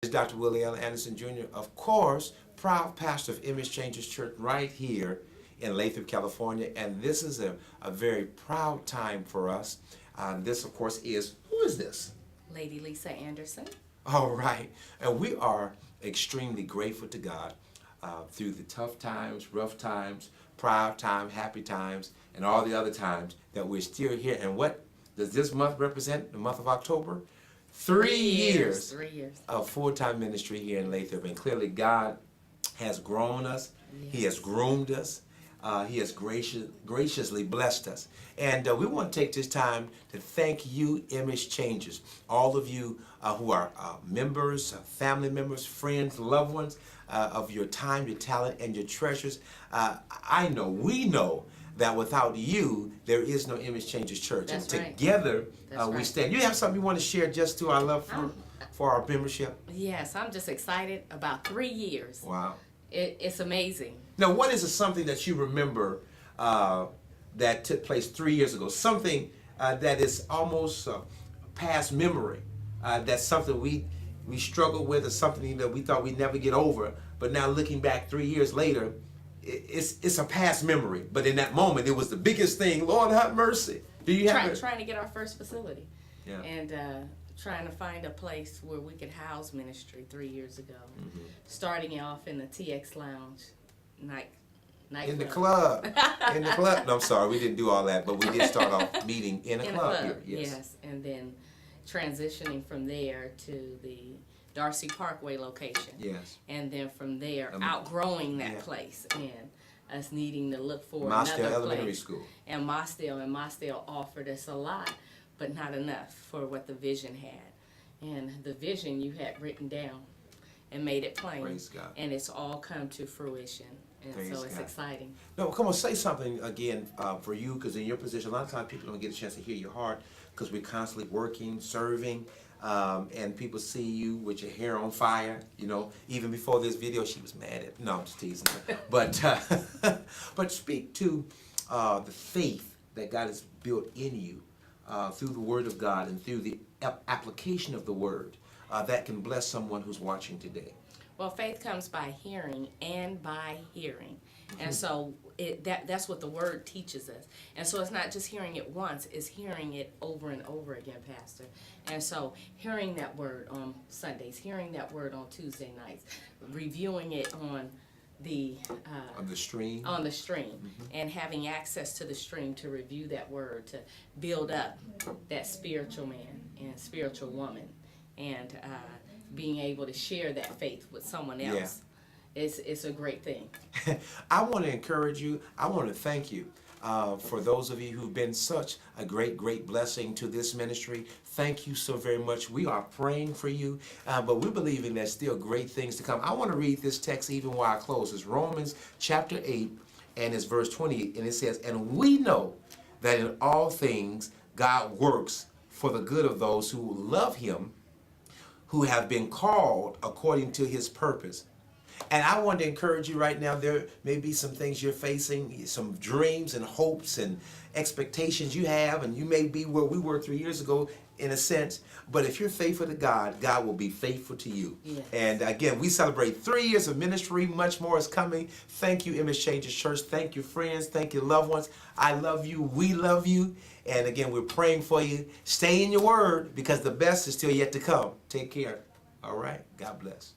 This is Dr. Willie L. Anderson Jr., of course, proud pastor of Image Changers Church right here in Lathrop, California. And this is a very proud time for us. This, of course, who is this? Lady Lisa Anderson. All right. And we are extremely grateful to God through the tough times, rough times, proud times, happy times, and all the other times that we're still here. And what does this month represent, the month of October? 3 years. 3 years. Of full-time ministry here in Lathrop. And clearly God has grown us. Yes. He has groomed us. He has graciously blessed us. And we want to take this time to thank you, Image Changers. All of you who are members, family members, friends, loved ones, of your time, your talent, and your treasures. We know that without you, there is no Image Changers Church. That's and right. Together, That's we right. stand. You have something you want to share just to our love for our membership? Yes, I'm just excited about 3 years. Wow. It's amazing. Now, what is something that you remember that took place 3 years ago? Something that is almost past memory. That's something we struggled with, or something that we thought we'd never get over. But now looking back 3 years later, it's a past memory. But in that moment, it was the biggest thing. Lord, have mercy. Do you have trying to get our first facility. Yeah. And trying to find a place where we could house ministry 3 years ago. Mm-hmm. Starting off in the TX Lounge night in the club. In the club. No, I'm sorry, we didn't do all that, but we did start off meeting in a club here. Yes, and then transitioning from there to the Darcy Parkway location. Yes. And then from there, outgrowing that place and us needing to look for Mosdale another Elementary place. School. And Mosdale offered us a lot, but not enough for what the vision had. And the vision you had written down and made it plain. Praise God. And it's all come to fruition. And Praise so it's God. exciting. No, come on, say something again for you, because in your position, a lot of times people don't get a chance to hear your heart because we're constantly working, serving, and people see you with your hair on fire. You know, even before this video, she was mad at. No, I'm just teasing. But but speak to the faith that God has built in you through the Word of God and through the application of the Word that can bless someone who's watching today. Well, faith comes by hearing and by hearing. And so that's what the Word teaches us. And so it's not just hearing it once, it's hearing it over and over again, Pastor. And so hearing that Word on Sundays, hearing that Word on Tuesday nights, reviewing it on the stream. On the stream, and having access to the stream to review that Word, to build up that spiritual man and spiritual woman, and being able to share that faith with someone else. It's a great thing. I want to encourage you. I want to thank you for those of you who've been such a great blessing to this ministry. Thank you so very much. We are praying for you, but we're believing there's still great things to come. I want to read this text even while I close. It's Romans chapter 8, and it's verse 28, and it says, "And we know that in all things God works for the good of those who love Him, who have been called according to His purpose." And I want to encourage you right now. There may be some things you're facing, some dreams and hopes and expectations you have, and you may be where we were 3 years ago in a sense. But if you're faithful to God, God will be faithful to you. Yes. And again, we celebrate 3 years of ministry. Much more is coming. Thank you, Image Changers Church. Thank you, friends. Thank you, loved ones. I love you. We love you. And again, we're praying for you. Stay in your word, because the best is still yet to come. Take care. All right. God bless.